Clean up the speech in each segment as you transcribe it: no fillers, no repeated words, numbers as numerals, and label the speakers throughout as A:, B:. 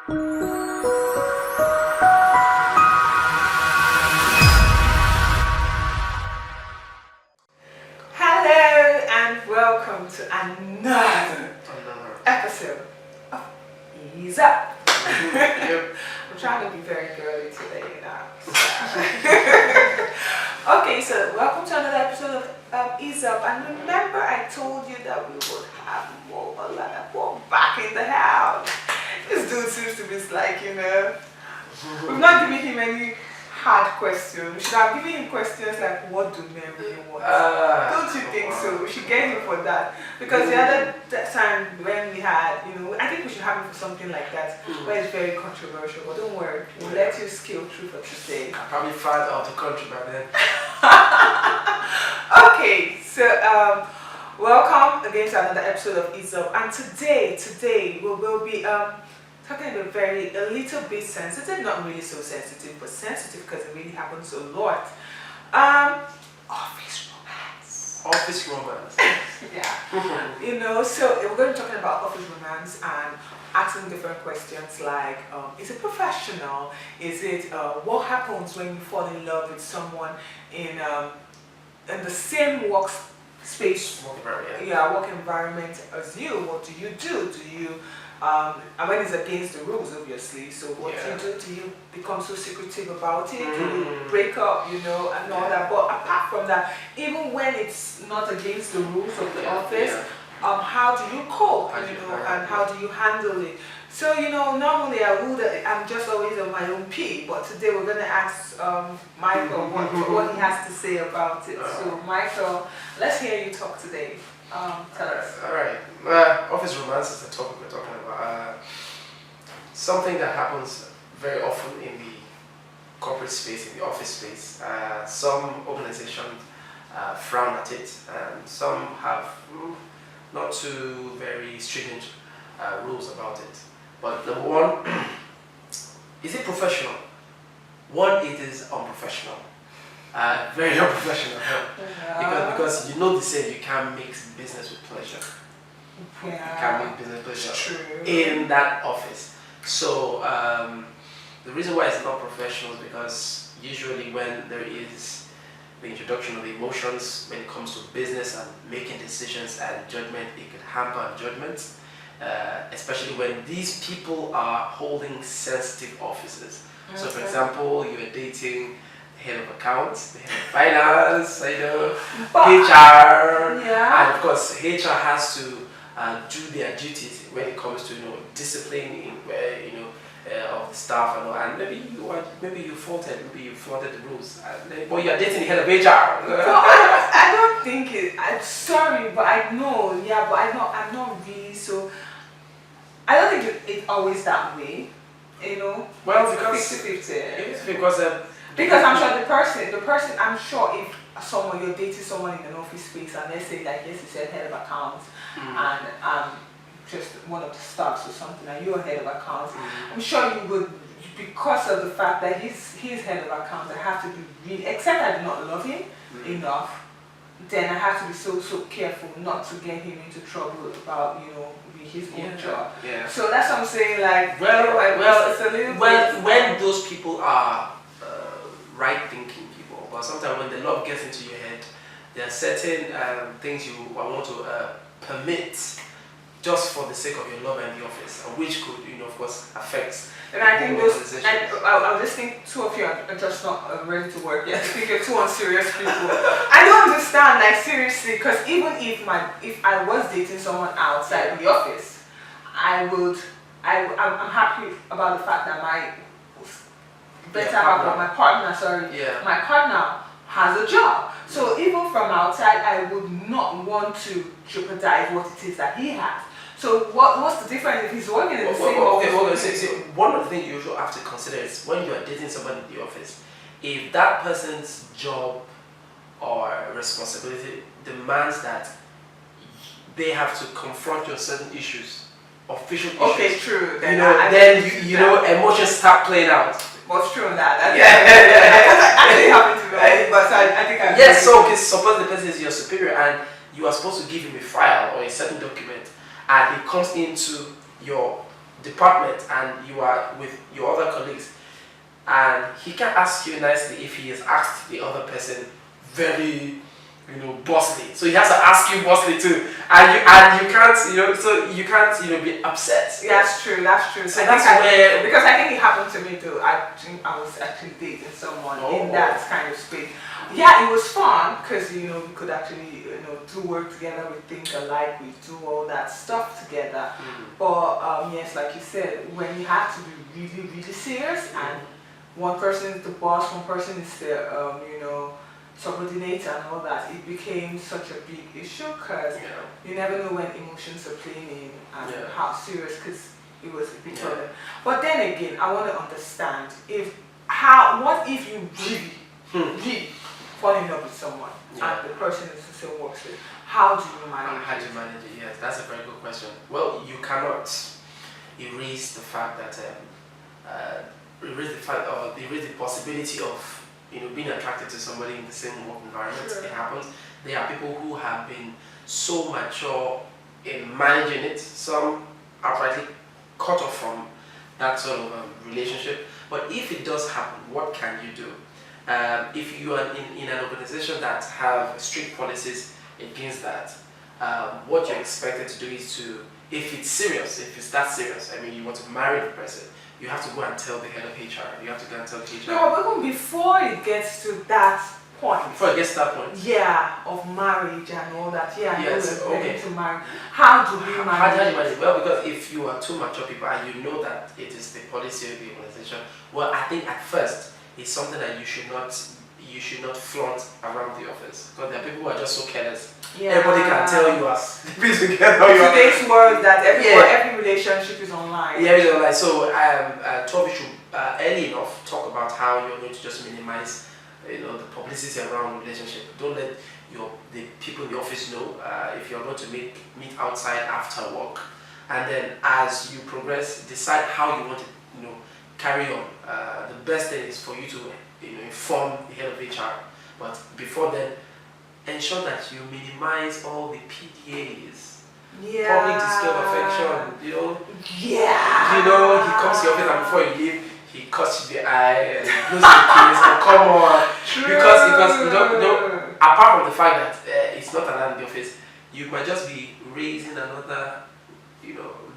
A: Hello and welcome to another episode of Ease Up. I'm trying to be very girly today, you know. Okay, so welcome to another episode of Ease Up. And remember, I told you that we would have more back in the house. This dude seems to be like, we've not given him any hard questions. We should have given him questions like, what do men really want? Don't you think so? We should get him for that. Because the other time when we had, I think we should have him for something like that, where it's very controversial. But don't worry, we'll let you scale through for today.
B: I probably found out the country by then.
A: Okay, so welcome again to another episode of Ease Up. And today we will be talking about a little bit sensitive, not really so sensitive, but sensitive because it really happens a lot. Office romance.
B: Office romance.
A: Yeah. So we're going to be talking about office romance and asking different questions like, is it professional? Is it, what happens when you fall in love with someone in the same work environment as you? What do you do? And when it's against the rules, obviously. So what do you become so secretive about it? Do you break up, and all that? But apart from that, even when it's not against the rules of the office, how do you cope, and how do you handle it? So, normally I'm just always on my own pee, but today we're going to ask Michael what he has to say about it. So, Michael, let's hear you talk today. Tell us.
B: Alright. Office romance is the topic we're talking about. Something that happens very often in the corporate space, in the office space. Some organizations frown at it, and some have not too very stringent rules about it. But number one, is it professional? One, it is unprofessional. Very unprofessional. Because the saying, you can't mix business with pleasure. You can't make business pleasure in that office. So the reason why it's not professional is because usually when there is the introduction of emotions when it comes to business and making decisions and judgment, it could hamper judgment, especially when these people are holding sensitive offices. So for example, you're dating head of accounts, the head of finance, HR, and of course HR has to do their duties when it comes to disciplining of the staff and all. And maybe you flaunted the rules, but you're dating the head of HR.
A: No, I don't think it. I'm sorry, but I know. Yeah, but I'm not really so. I don't think it's always that way.
B: Well, because
A: 50-50. Because I'm sure the person, I'm sure if you're dating someone in an office space and let's say like, yes, you said head of accounts and just one of the staffs or something and you're head of accounts, I'm sure you would, because of the fact that he's head of accounts, I have to be really, except I do not love him enough, then I have to be so careful not to get him into trouble about, his own job.
B: Yeah.
A: So that's what I'm saying, like, it's a little
B: when those people are right-thinking people, but sometimes when the love gets into your head, there are certain things you want to permit just for the sake of your love and the office, which could, of course, affect.
A: And I think I was listening, two of you are just not ready to work yet. I think you're two unserious people. I don't understand, like seriously, because even if I was dating someone outside the office, I'm happy about the fact that my partner has a job. So even from outside, I would not want to jeopardize what it is that he has. So what's the difference if he's working in the same office?
B: One of the things you also have to consider is when you are dating someone in the office, if that person's job or responsibility demands that they have to confront you on certain issues, official issues.
A: Okay, true. Then
B: emotions start playing out.
A: What's true on that? I didn't happen to know, but I think I.
B: Yes, so suppose the person is your superior and you are supposed to give him a file or a certain document, and it comes into your department and you are with your other colleagues, and he can ask you nicely if he has asked the other person very, bossly. So he has to ask you bossly too, and you can't, so you can't, be upset.
A: That's true. So
B: that's where,
A: because I think it happened to me too. I think I was actually dating someone in that kind of space. Yeah, it was fun because we could actually do work together, we think alike, we do all that stuff together. But yes, like you said, when you have to be really, really serious, and one person is the boss, one person is the subordinator and all that, it became such a big issue because you never know when emotions are playing in and how serious, because it was a big problem. But then again, I want to understand what if you really fall in love with someone and the person is the same works with, how do you manage it?
B: How do you manage it? Yes, that's a very good question. Well, you cannot erase the fact that erase the possibility of being attracted to somebody in the same work environment. It happens. There are people who have been so mature in managing it. Some outrightly cut off from that sort of relationship. But if it does happen, what can you do? If you are in an organization that have strict policies against that, what you're expected to do is to, if it's that serious, you want to marry the person, you have to go and tell the head of HR. You have to go and tell the HR.
A: No, but even before it gets to that point.
B: Before it gets to that point.
A: Yeah, of marriage and all that. Yeah,
B: yes,
A: we're ready to marry. How do we manage?
B: How do you manage it? Well, because if you are two mature people and you know that it is the policy of the organization, well, I think at first it's something that you should not flaunt around the office, because there are people who are just so careless. Everybody can tell you as
A: today's world that every relationship is online.
B: Yeah, it's online. So Toby should early enough talk about how you're going to just minimize the publicity around relationship. Don't let the people in the office know if you're going to meet outside after work, and then as you progress, decide how you want to carry on. The best thing is for you to inform the head of HR, but before then, ensure that you minimize all the PDAs. Public display of affection.
A: Yeah.
B: He comes to your office and before you leave, he cuts you the eye and blows the kiss. And come on,
A: True.
B: because apart from the fact that it's not allowed in the office, you might just be raising another,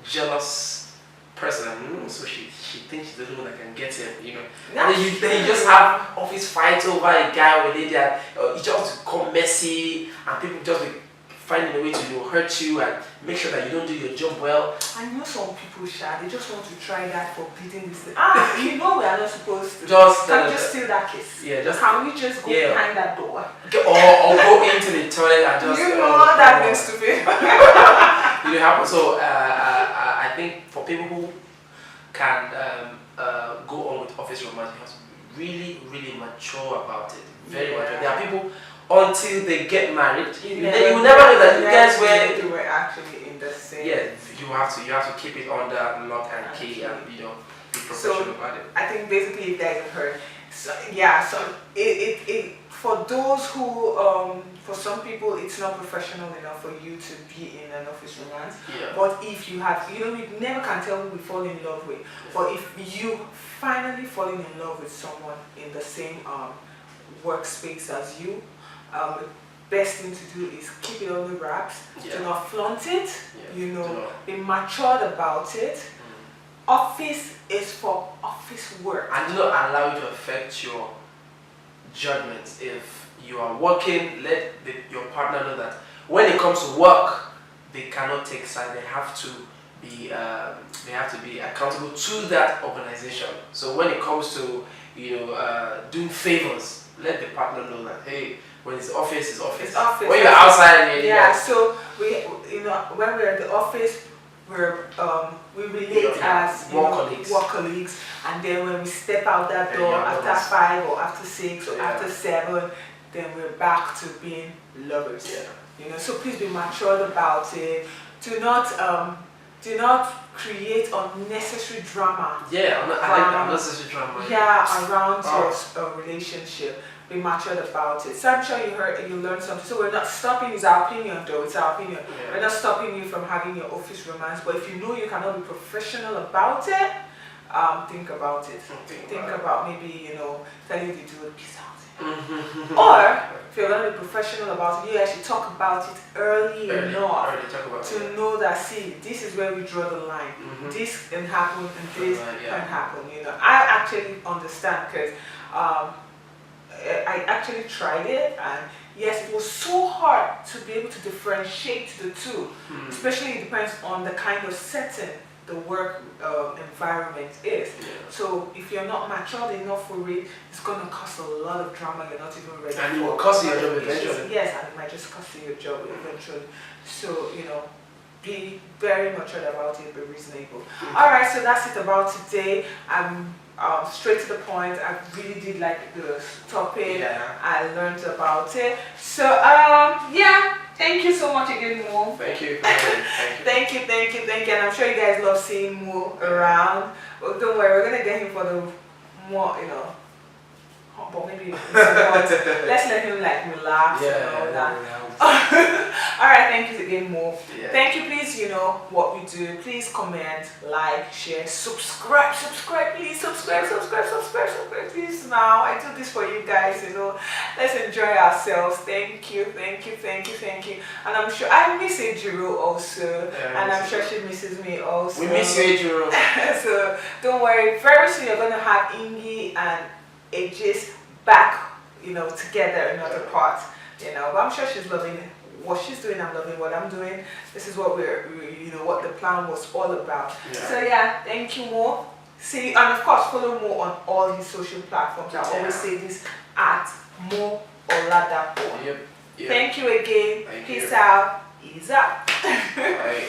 B: jealous person, so she thinks she's the only one that can get him, and then you just have office fights over a guy or a lady, and it just become messy, and people just be finding a way to hurt you and make sure that you don't do your job well.
A: I know some people, they just want to try that forbidden this thing. We are not supposed to. Can we just steal that kiss?
B: Yeah,
A: can we just go behind that door?
B: Or go into the toilet and just.
A: That needs to be.
B: So I think for people who can go on with office romance, you have to be really, really mature about it. Very mature. There are people until they get married. You will never know that you guys
A: were actually in the same.
B: Yeah, you have to keep it under lock and key and be professional about it.
A: I think basically if guys have heard. So it for those who for some people it's not professional enough for you to be in an office romance. But if you have you never can tell who we fall in love with. But if you finally falling in love with someone in the same workspace as you, the best thing to do is keep it on the wraps. Do not flaunt it. Be matured about it. Office is for office work.
B: And do not allow it to affect your judgments. If you are working, let your partner know that when it comes to work, they cannot take side. They have to be accountable to that organization. So when it comes to doing favors, let the partner know that hey, when it's office, it's office.
A: It's office.
B: When you're outside,
A: So when we're in the office, we relate as work colleagues, and then when we step out that door after 5 or after 6 or after 7, then we're back to being lovers. So please be matured about it. Do not create unnecessary drama.
B: I like unnecessary drama.
A: Around your relationship. be matured about it. So I'm sure you learned something. So we're not stopping you. It's our opinion though. It's our opinion.
B: Yeah.
A: We're not stopping you from having your office romance. But if you know you cannot be professional about it, think about it. Think about maybe, telling the dude, peace out. Or if you're going to be professional about it, you actually talk about it early enough to know that, see, this is where we draw the line. This can happen and this can happen. I actually understand because I actually tried it, and yes, it was so hard to be able to differentiate the two. Especially it depends on the kind of setting the work environment is. So if you're not matured enough for it, it's going to cause a lot of drama you're not even ready for.
B: And it will cost you your job eventually.
A: Yes, and it might just cost you your job eventually. So, be very matured about it, be reasonable. Alright, so that's it about today. I'm straight to the point. I really did like the topic. I learned about it. So, yeah. Thank you so much again, Mo.
B: Thank you.
A: Thank you. And I'm sure you guys love seeing Mo around. But don't worry, we're going to get him for the more, but maybe let's let him relax and all that. Alright, thank you again, Mo. Thank you, please, what we do. Please comment, like, share, subscribe, please, subscribe, please. Now, I do this for you guys, Let's enjoy ourselves. Thank you. And I'm sure I miss Ejiro also, and I'm sure she misses me also.
B: We miss you, Ejiro.
A: So don't worry. Very soon you're gonna have Ingi and Aegis back, together in another part. But I'm sure she's loving what she's doing. I'm loving what I'm doing. This is what what the plan was all about. So yeah, thank you, Mo. See, and of course follow Mo on all his social platforms. I always say this at Mo Oladapo. Thank you again. Peace out. Ease up.
B: Bye.